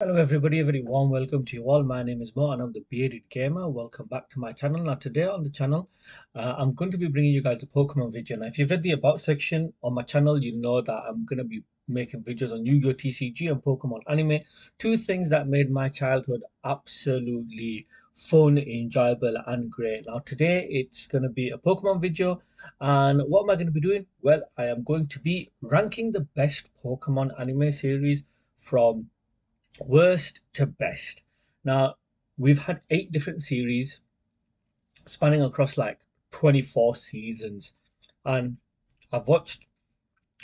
Hello everybody, a very warm welcome to you all. My name is Mo and I'm the Bearded Gamer. Welcome back to my channel. Now today on the channel, I'm going to be bringing you guys a Pokemon video. Now if you've read the about section on my channel, you know that I'm going to be making videos on Yu-Gi-Oh! TCG and Pokemon anime. Two things that made my childhood absolutely fun, enjoyable and great. Now today it's going to be a Pokemon video, and what am I going to be doing? Well, I am going to be ranking the best Pokemon anime series from worst to best. Now, we've had 8 different series spanning across like 24 seasons, and I've watched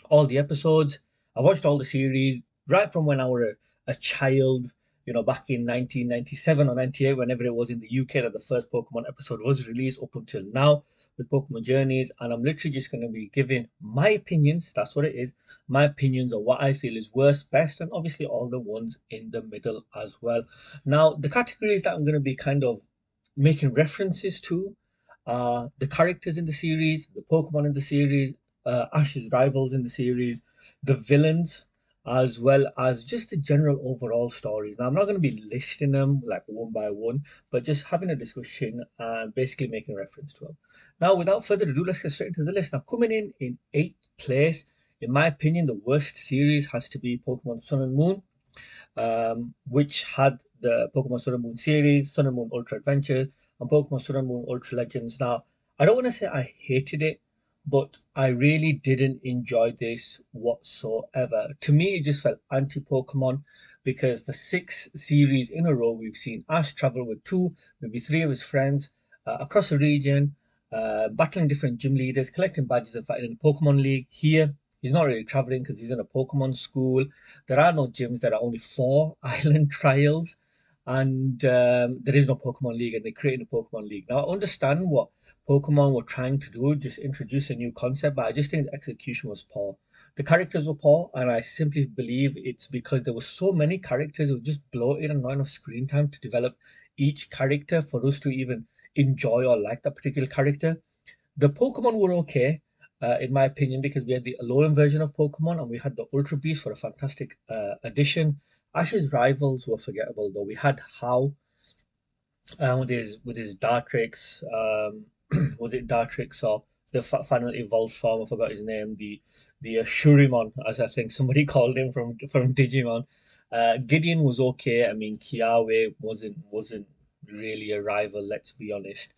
all the episodes. I watched all the series right from when I was a child, back in 1997 or 98, whenever it was in the UK that the first Pokemon episode was released, up until now with Pokemon Journeys. And I'm literally just going to be giving my opinions. That's what it is. My opinions on what I feel is worst, best, and obviously all the ones in the middle as well. Now, the categories that I'm going to be kind of making references to the characters in the series, the Pokemon in the series, Ash's rivals in the series, the villains, as well as just the general overall stories. Now, I'm not going to be listing them like one by one, but just having a discussion and basically making reference to them. Now, without further ado, let's get straight into the list. Now, coming in eighth place, in my opinion, the worst series has to be Pokemon Sun and Moon, which had the Pokemon Sun and Moon series, Sun and Moon Ultra Adventures, and Pokemon Sun and Moon Ultra Legends. Now, I don't want to say I hated it, but I really didn't enjoy this whatsoever. To me, it just felt anti Pokemon because the 6 series in a row we've seen Ash travel with two, maybe three of his friends across the region, battling different gym leaders, collecting badges, and fighting in the Pokemon League. Here, he's not really traveling because he's in a Pokemon school. There are no gyms. There are only 4 island trials, and there is no Pokemon League, and they created a Pokemon League. Now, I understand what Pokemon were trying to do, just introduce a new concept, but I just think the execution was poor. The characters were poor, and I simply believe it's because there were so many characters, it was just bloated and not enough screen time to develop each character for us to even enjoy or like that particular character. The Pokemon were okay, in my opinion, because we had the Alolan version of Pokemon and we had the Ultra Beast for a fantastic addition. Ash's rivals were forgettable, though. We had How with his Dartrix. Was it Dartrix or the final evolved form? I forgot his name. The Shurimon, as I think somebody called him from Digimon. Gideon was okay. I mean, Kiawe wasn't really a rival. Let's be honest.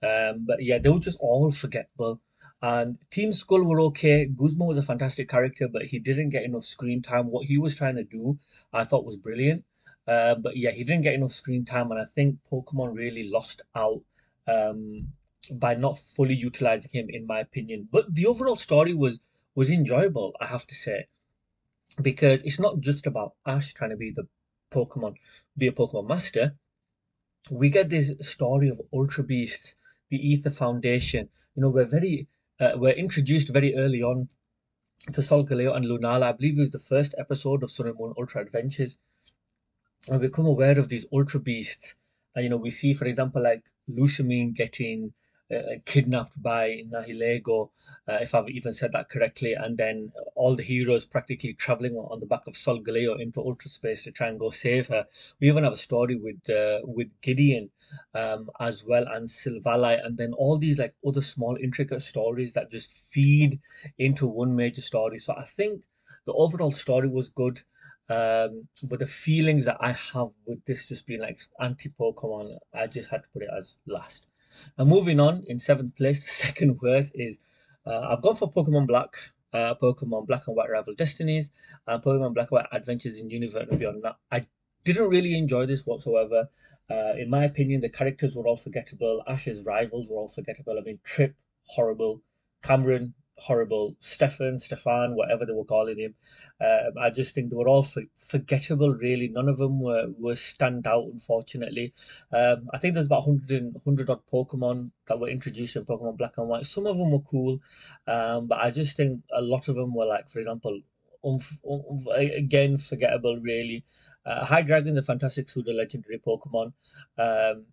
But yeah, they were just all forgettable. And Team Skull were okay. Guzma was a fantastic character, but he didn't get enough screen time. What he was trying to do, I thought was brilliant. But yeah, he didn't get enough screen time, and I think Pokemon really lost out um, by not fully utilizing him, in my opinion. But the overall story was enjoyable, I have to say, because it's not just about Ash trying to Pokemon, be a Pokemon master. We get this story of Ultra Beasts, the Ether Foundation. We're introduced very early on to Solgaleo and Lunala. I believe it was the first episode of Sun and Moon Ultra Adventures, and become aware of these ultra beasts. And we see, for example, like Lusamine getting kidnapped by Nahilego, if I've even said that correctly, and then all the heroes practically traveling on the back of Solgaleo into ultra space to try and go save her. We even have a story with Gideon as well, and Silvally, and then all these like other small intricate stories that just feed into one major story. So I think the overall story was good. But the feelings that I have with this just being like anti Pokemon, I just had to put it as last. And moving on, in seventh place, the second worst is I've gone for Pokemon Black, Pokemon Black and White Rival Destinies, and Pokemon Black and White Adventures in Universe and Beyond. Now, I didn't really enjoy this whatsoever. In my opinion, the characters were all forgettable. Ash's rivals were all forgettable. I mean, Trip, horrible. Cameron, horrible. Stefan, whatever they were calling him. I just think they were all forgettable, really. None of them were stand out, unfortunately. I think there's about 100 odd Pokemon that were introduced in Pokemon Black and White. Some of them were cool, but I just think a lot of them were like, for example, again, forgettable, really. Hydreigon's a fantastic pseudo legendary Pokemon. Um,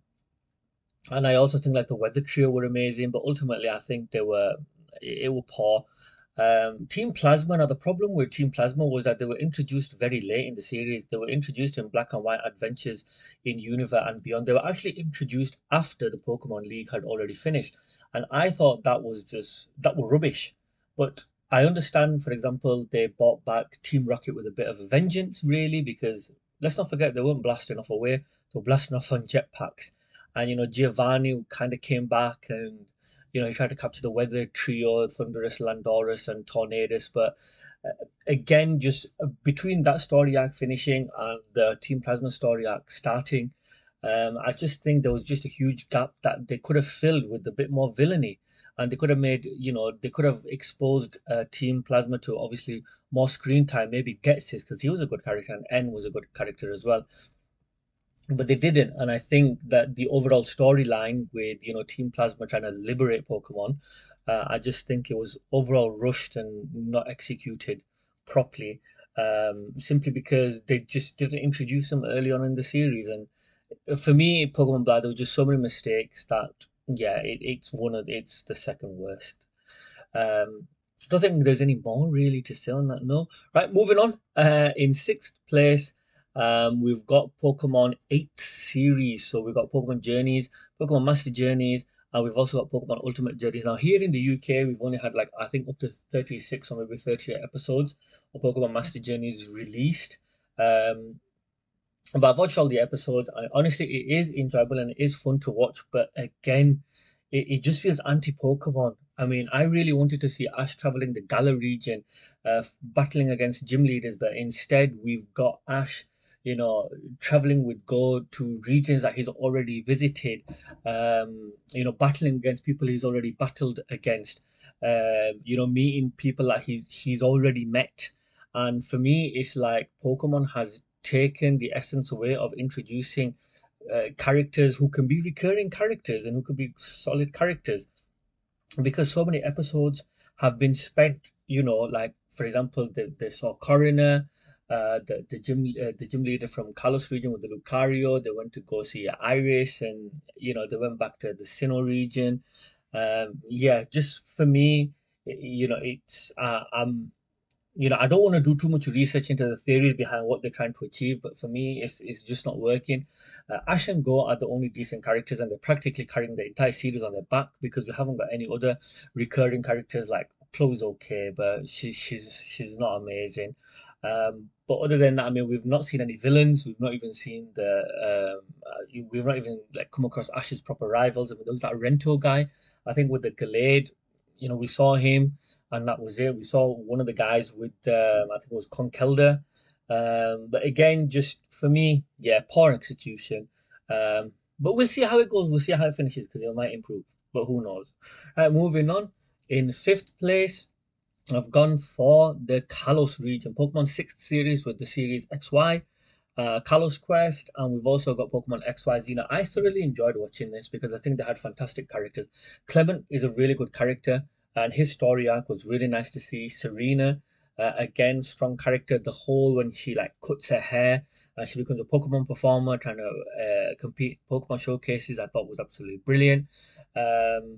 and I also think like the Weather Trio were amazing, but ultimately I think it were poor. Team Plasma. Now, the problem with Team Plasma was that they were introduced very late in the series. They were introduced in Black and White Adventures in Univers and Beyond. They were actually introduced after the Pokemon League had already finished, and I thought that were rubbish. But I understand, for example, they brought back Team Rocket with a bit of a vengeance, really, because let's not forget they weren't blasting off away; they were blasting off on jetpacks, and Giovanni kind of came back and he tried to capture the weather trio, Thunderous, Landorus, and Tornadus. But again, just between that story arc finishing and the Team Plasma story arc starting, I just think there was just a huge gap that they could have filled with a bit more villainy. And they could have made, they could have exposed Team Plasma to obviously more screen time, maybe Getsis, because he was a good character, and N was a good character as well, but they didn't. And I think that the overall storyline with Team Plasma trying to liberate Pokemon, I just think it was overall rushed and not executed properly, simply because they just didn't introduce them early on in the series. And for me, Pokemon Black, there were just so many mistakes that yeah, it's the second worst. I don't think there's any more really to say on that. No. Right, moving on. In sixth place, we've got Pokemon 8 series. So we've got Pokemon Journeys, Pokemon Master Journeys, and we've also got Pokemon Ultimate Journeys. Now, here in the UK, we've only had like, I think, up to 36 or maybe 38 episodes of Pokemon Master Journeys released. Um, but I've watched all the episodes. Honestly, it is enjoyable and it is fun to watch. But again, it just feels anti-Pokemon. I mean, I really wanted to see Ash traveling the Galar region, battling against gym leaders, but instead we've got Ash, traveling with Go to regions that he's already visited, battling against people he's already battled against, meeting people that he's already met. And for me, it's like Pokemon has taken the essence away of introducing characters who can be recurring characters and who can be solid characters, because so many episodes have been spent, like for example, they saw Coroner, the gym leader from Kalos region with the Lucario. They went to go see Iris, and they went back to the Sinnoh region. Yeah, just for me, it's I don't want to do too much research into the theories behind what they're trying to achieve, but for me, it's just not working. Ash and Go are the only decent characters, and they're practically carrying the entire series on their back because we haven't got any other recurring characters. Like Chloe's okay, but she's not amazing. But other than that, I mean, we've not seen any villains. We've not even seen we've not even like come across Ash's proper rivals. I mean, there was that Rento guy. I think with the Gallade, we saw him and that was it. We saw one of the guys with, I think it was Conkelda. But again, just for me, yeah, poor execution. But we'll see how it goes. We'll see how it finishes because it might improve. But who knows? Moving on. In fifth place, I've gone for the Kalos region, Pokemon 6th series with the series XY, Kalos Quest, and we've also got Pokemon XYZ. Now, I thoroughly enjoyed watching this because I think they had fantastic characters. Clement is a really good character, and his story arc was really nice to see. Serena, again, strong character. The whole when she like cuts her hair and she becomes a Pokemon performer trying to compete Pokemon showcases, I thought was absolutely brilliant.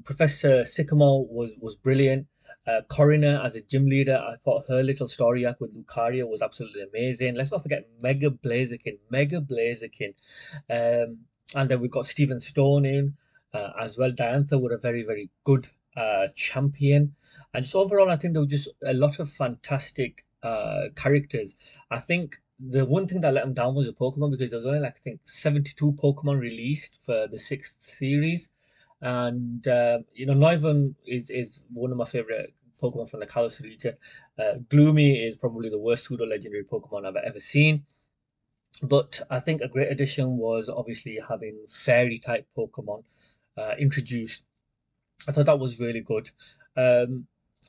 Professor Sycamore was brilliant. Coroner as a gym leader, I thought her little story arc with Lucario was absolutely amazing. Let's not forget Mega Blaziken, Mega Blaziken. And then we've got Stephen Stone in as well. Diantha were a very, very good champion. And just overall, I think there were just a lot of fantastic characters. I think the one thing that let them down was the Pokemon because there was only like I think 72 Pokemon released for the 6th series. And Noivern is one of my favorite Pokemon from the Kalos region. Gloomy is probably the worst pseudo legendary Pokemon I've ever seen. But I think a great addition was obviously having fairy type Pokemon introduced. I thought that was really good. Um,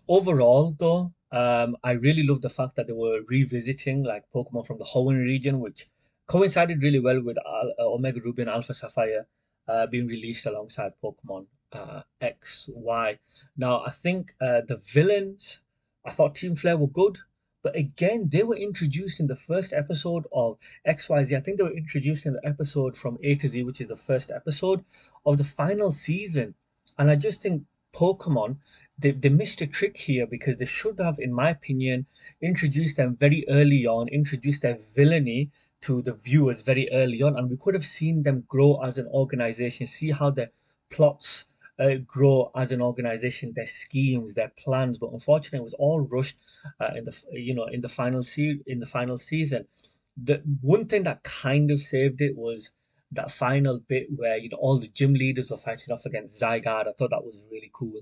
Overall, though, I really love the fact that they were revisiting like Pokemon from the Hoenn region, which coincided really well with Omega Ruby and Alpha Sapphire being released alongside Pokemon X, Y. Now, I think the villains, I thought Team Flare were good, but again, they were introduced in the first episode of XYZ. I think they were introduced in the episode from A to Z, which is the first episode of the final season. And I just think Pokemon, they missed a trick here because they should have, in my opinion, introduced them very early on, introduced their villainy to the viewers very early on, and we could have seen them grow as an organization, see how their plots grow as an organization, their schemes, their plans. But unfortunately, it was all rushed in the in the in the final season. The one thing that kind of saved it was that final bit where all the gym leaders were fighting off against Zygarde. I thought that was really cool.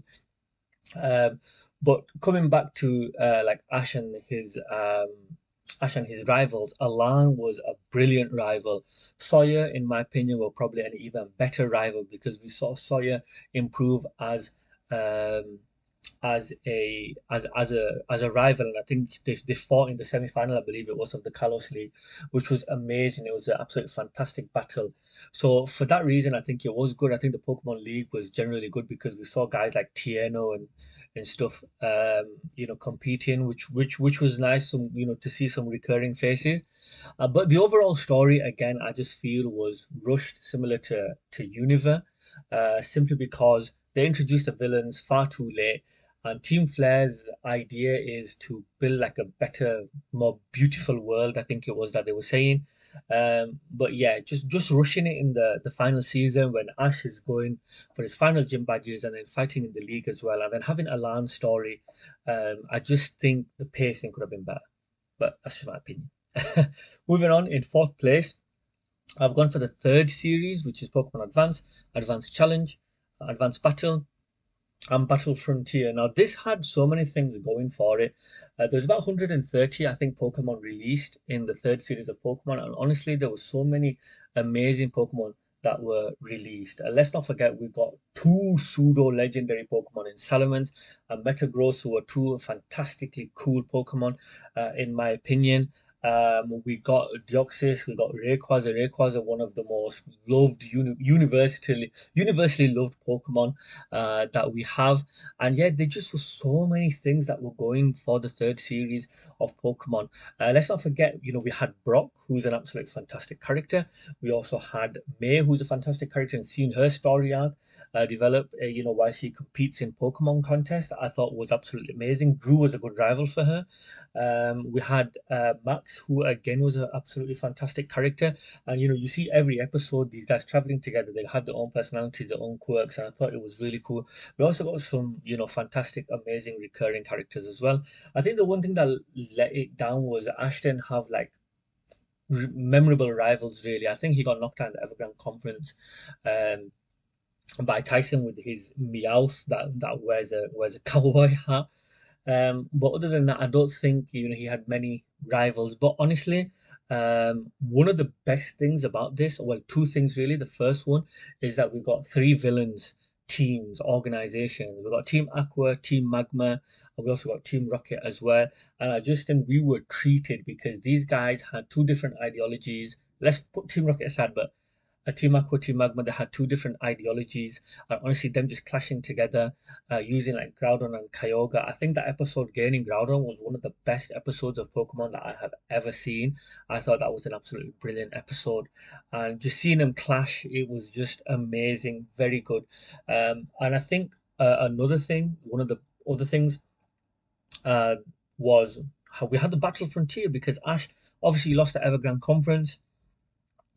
Um, but coming back to like Ash and his rivals, Alan was a brilliant rival. Sawyer, in my opinion, were probably an even better rival because we saw Sawyer improve um, as a rival, and I think they fought in the semi final. I believe it was of the Kalos League, which was amazing. It was an absolutely fantastic battle. So for that reason, I think it was good. I think the Pokemon League was generally good because we saw guys like Tieno and stuff, competing, which was nice. Some to see some recurring faces. But the overall story, again, I just feel was rushed, similar to Univer, simply because they introduced the villains far too late. And Team Flair's idea is to build like a better, more beautiful world. I think it was that they were saying. But yeah, just rushing it in the final season when Ash is going for his final gym badges and then fighting in the league as well, and then having a Lan story. I just think the pacing could have been better. But that's just my opinion. Moving on, in fourth place, I've gone for the third series, which is Pokemon Advance, Advanced Challenge, Advanced Battle, and Battle Frontier. Now, this had so many things going for it. There's about 130, I think, Pokemon released in the third series of Pokemon, and honestly, there were so many amazing Pokemon that were released. Let's not forget we got two pseudo legendary Pokemon in Salamence and Metagross, who are two fantastically cool Pokemon, in my opinion. We got Deoxys, we got Rayquaza. Rayquaza, one of the most loved, universally loved Pokemon that we have. And yeah, there just were so many things that were going for the third series of Pokemon. Let's not forget, we had Brock, who's an absolute fantastic character. We also had May, who's a fantastic character, and seeing her story arc develop, while she competes in Pokemon contests, I thought was absolutely amazing. Drew was a good rival for her. We had Max, who again was an absolutely fantastic character. And you see every episode these guys traveling together. They have their own personalities, their own quirks, and I thought it was really cool. We also got some, fantastic, amazing recurring characters as well. I think the one thing that let it down was Ash didn't have like memorable rivals really. I think he got knocked out in the Evergrande Conference. Um, by Tyson with his Meowth that wears a cowboy hat. But other than that, I don't think he had many rivals. But honestly, one of the best things about this, well, two things really. The first one is that we got three villains teams, organizations. We got Team Aqua, Team Magma, and we also got Team Rocket as well. And I just think we were treated because these guys had two different ideologies. Let's put Team Rocket aside, but Team Aqua, Team Magma, they had two different ideologies, and honestly, them just clashing together, using like Groudon and Kyogre. I think that episode gaining Groudon was one of the best episodes of Pokemon that I have ever seen. I thought that was an absolutely brilliant episode, and just seeing them clash, it was just amazing, very good. And I think another thing, one of the other things, uh, was how we had the Battle Frontier because Ash obviously lost the Evergrande Conference.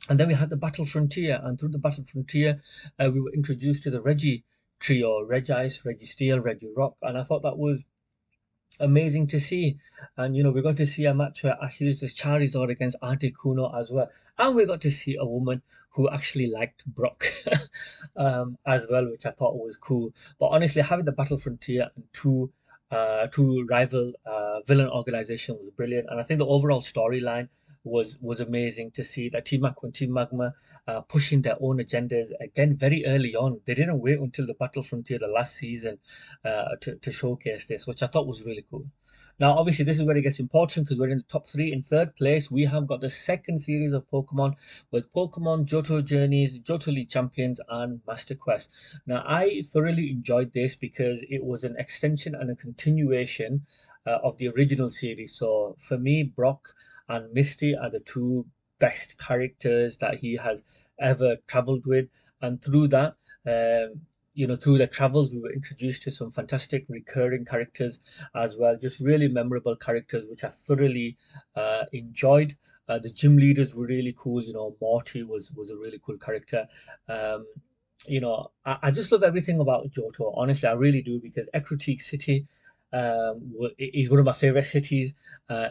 And then we had the Battle Frontier, and through the Battle Frontier, we were introduced to the Reggie trio: Regice, Registeel, Reggie Rock, and I thought that was amazing to see. And we got to see a match where Ash used his Charizard against Articuno as well, and we got to see a woman who actually liked Brock as well, which I thought was cool. But honestly, having the Battle Frontier and two rival villain organization was brilliant, and I think the overall storyline was amazing to see that Team Aqua and Team Magma pushing their own agendas again very early on. They didn't wait until the Battle Frontier the last season to showcase this, which I thought was really cool. Now, obviously, this is where it gets important because we're in the top three. In third place, we have got the second series of Pokemon with Pokemon Johto Journeys, Johto League Champions, and Master Quest. Now, I thoroughly enjoyed this because it was an extension and a continuation of the original series. So, for me, Brock and Misty are the two best characters that he has ever traveled with, and through that, through the travels, we were introduced to some fantastic recurring characters as well, just really memorable characters, which I thoroughly enjoyed. The gym leaders were really cool. Morty was a really cool character. Um, I just love everything about Johto. Honestly, I really do, because Ecruteak City is one of my favorite cities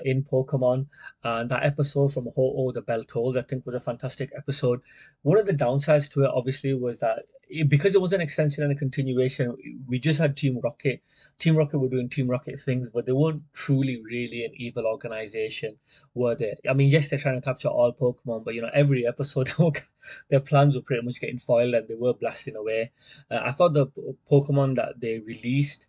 in Pokemon. And that episode from Ho-Oh the Bell Tolls, I think, was a fantastic episode. One of the downsides to it, obviously, was that because it was an extension and a continuation, we just had Team Rocket. Team Rocket were doing Team Rocket things, but they weren't truly really an evil organization, were they? I mean, yes, they're trying to capture all Pokemon, but every episode their plans were pretty much getting foiled and they were blasting away. I thought the Pokemon that they released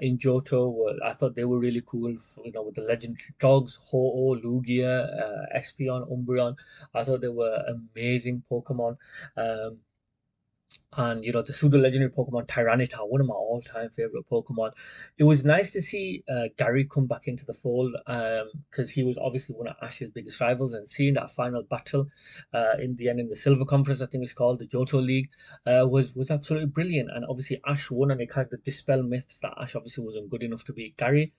in Johto I thought they were really cool, with the legendary dogs, Ho-Oh, Lugia, Espeon, Umbreon. I thought they were amazing Pokemon. Um, and the pseudo legendary Pokemon Tyranitar, one of my all-time favorite Pokemon. It was nice to see Gary come back into the fold, because he was obviously one of Ash's biggest rivals, and seeing that final battle in the end in the Silver Conference, I think it's called the Johto League, was absolutely brilliant. And obviously Ash won, and it kind of dispelled myths that Ash obviously wasn't good enough to beat Gary,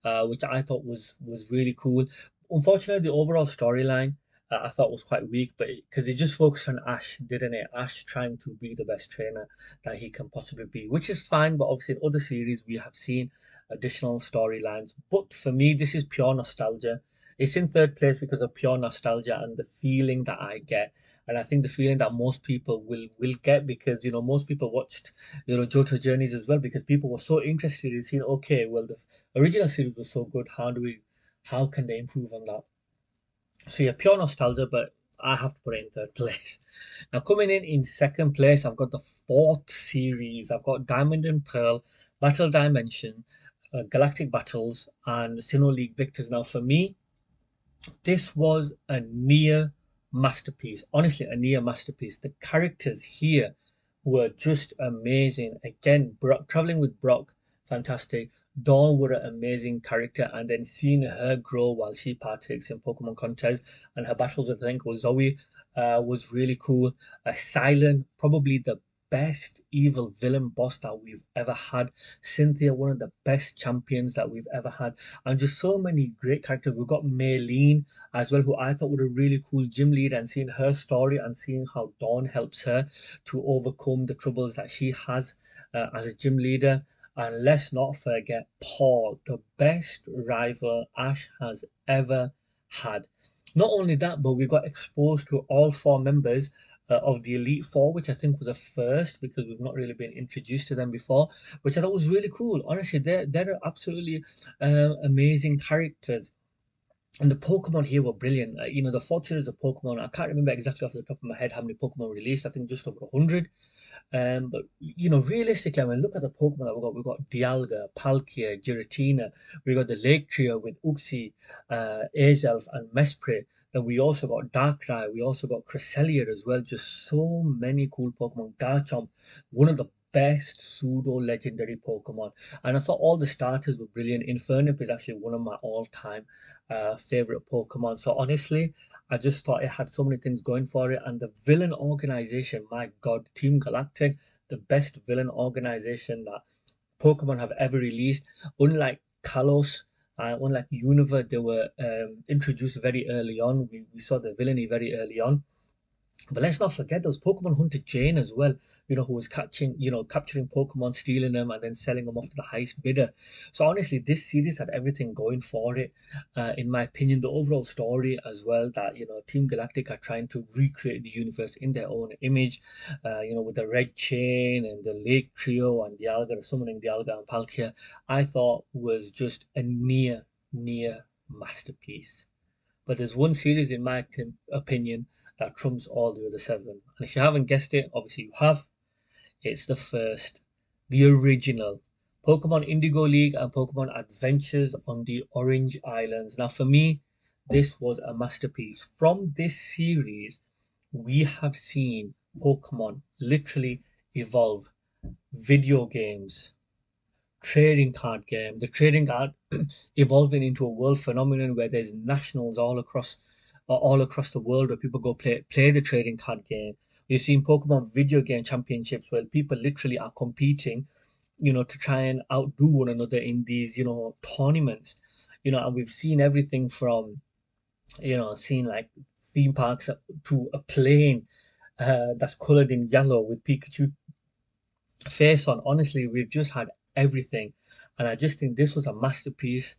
which I thought was really cool. Unfortunately, the overall storyline I thought was quite weak, but because it just focused on Ash, didn't it? Ash trying to be the best trainer that he can possibly be, which is fine. But obviously, in other series, we have seen additional storylines. But for me, this is pure nostalgia. It's in third place because of pure nostalgia and the feeling that I get, and I think the feeling that most people will get, because most people watched Johto Journeys as well, because people were so interested in seeing, okay, well, the original series was so good. How can they improve on that? So yeah, pure nostalgia, but I have to put it in third place. Now coming in second place, I've got the fourth series. I've got Diamond and Pearl, Battle Dimension, Galactic Battles, and Sinnoh League Victors. Now for me, this was a near masterpiece. Honestly, a near masterpiece. The characters here were just amazing. Again, traveling with Brock, fantastic. Dawn were an amazing character, and then seeing her grow while she partakes in Pokemon contests and her battles with, I think, was Zoe, was really cool. Silent, probably the best evil villain boss that we've ever had. Cynthia, one of the best champions that we've ever had, and just so many great characters. We've got Maylene as well, who I thought was a really cool gym leader, and seeing her story and seeing how Dawn helps her to overcome the troubles that she has as a gym leader. And let's not forget Paul, the best rival Ash has ever had. Not only that, but we got exposed to all four members of the Elite Four, which I think was a first, because we've not really been introduced to them before, which I thought was really cool. Honestly, they're absolutely amazing characters. And the Pokemon here were brilliant. The fourth series of Pokemon, I can't remember exactly off the top of my head how many Pokemon released. I think just over 100. But realistically, I mean, look at the Pokemon that we got. We got Dialga, Palkia, Giratina. We got the Lake Trio with Uxie, Azelf, and Mesprit. Then we also got Darkrai. We also got Cresselia as well. Just so many cool Pokemon. Garchomp, one of the best pseudo legendary Pokemon. And I thought all the starters were brilliant. Infernape is actually one of my all-time favorite Pokemon. So honestly, I just thought it had so many things going for it. And the villain organization, my God, Team Galactic, the best villain organization that Pokemon have ever released. Unlike Kalos, unlike Unova, they were introduced very early on. We saw the villainy very early on. But let's not forget those Pokemon Hunter Jane as well, who was capturing Pokemon, stealing them, and then selling them off to the highest bidder. So honestly, this series had everything going for it. In my opinion, the overall story as well, that Team Galactic are trying to recreate the universe in their own image, with the Red Chain and the Lake Trio and Dialga, summoning Dialga and Palkia, I thought was just a near masterpiece. But there's one series, in my opinion, that trumps all the other seven. And if you haven't guessed it, obviously you have. It's the first, the original Pokemon Indigo League and Pokemon Adventures on the Orange Islands. Now, for me, this was a masterpiece. From this series, we have seen Pokemon literally evolve. Video games, trading card game, the trading card evolving into a world phenomenon where there's nationals all across the world where people go play the trading card game. You've seen Pokemon video game championships where people literally are competing, to try and outdo one another in these, tournaments. And we've seen everything from, seeing like theme parks to a plane that's colored in yellow with Pikachu face on. Honestly, we've just had everything, and I just think this was a masterpiece.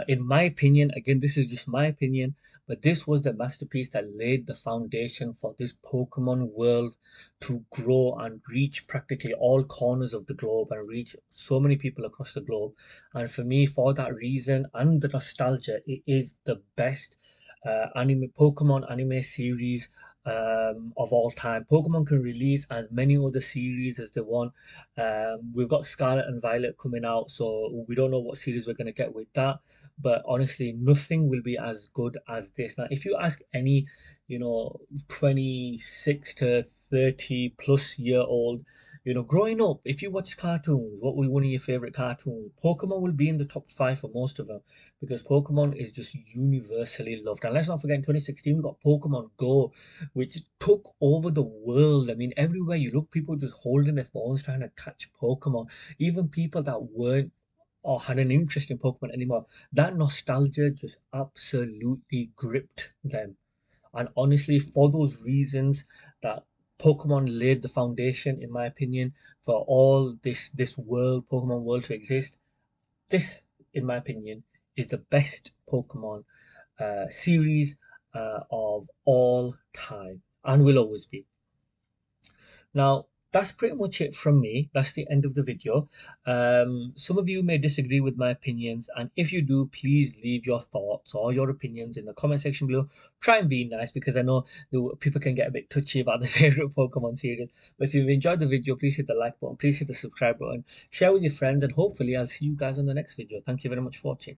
In my opinion, again, this is just my opinion, but this was the masterpiece that laid the foundation for this Pokemon world to grow and reach practically all corners of the globe and reach so many people across the globe. And for me, for that reason and the nostalgia, it is the best anime Pokemon anime series of all time. Pokemon can release as many other series as they want. We've got Scarlet and Violet coming out, so we don't know what series we're going to get with that. But honestly, nothing will be as good as this. Now, if you ask any, 26 to 30 plus year old, growing up, if you watch cartoons, what were one of your favorite cartoons? Pokemon will be in the top five for most of them because Pokemon is just universally loved. And let's not forget, in 2016, we got Pokemon Go, which took over the world. I mean, everywhere you look, people just holding their phones trying to catch Pokemon. Even people that weren't or had an interest in Pokemon anymore. That nostalgia just absolutely gripped them. And honestly, for those reasons, that Pokemon laid the foundation, in my opinion, for all this world, Pokemon world to exist. This, in my opinion, is the best Pokemon series of all time and will always be. Now, that's pretty much it from me. That's the end of the video. Some of you may disagree with my opinions, and if you do, please leave your thoughts or your opinions in the comment section below. Try and be nice because I know people can get a bit touchy about their favorite Pokemon series. But if you've enjoyed the video, please hit the like button, please hit the subscribe button, share with your friends, and hopefully I'll see you guys on the next video. Thank you very much for watching.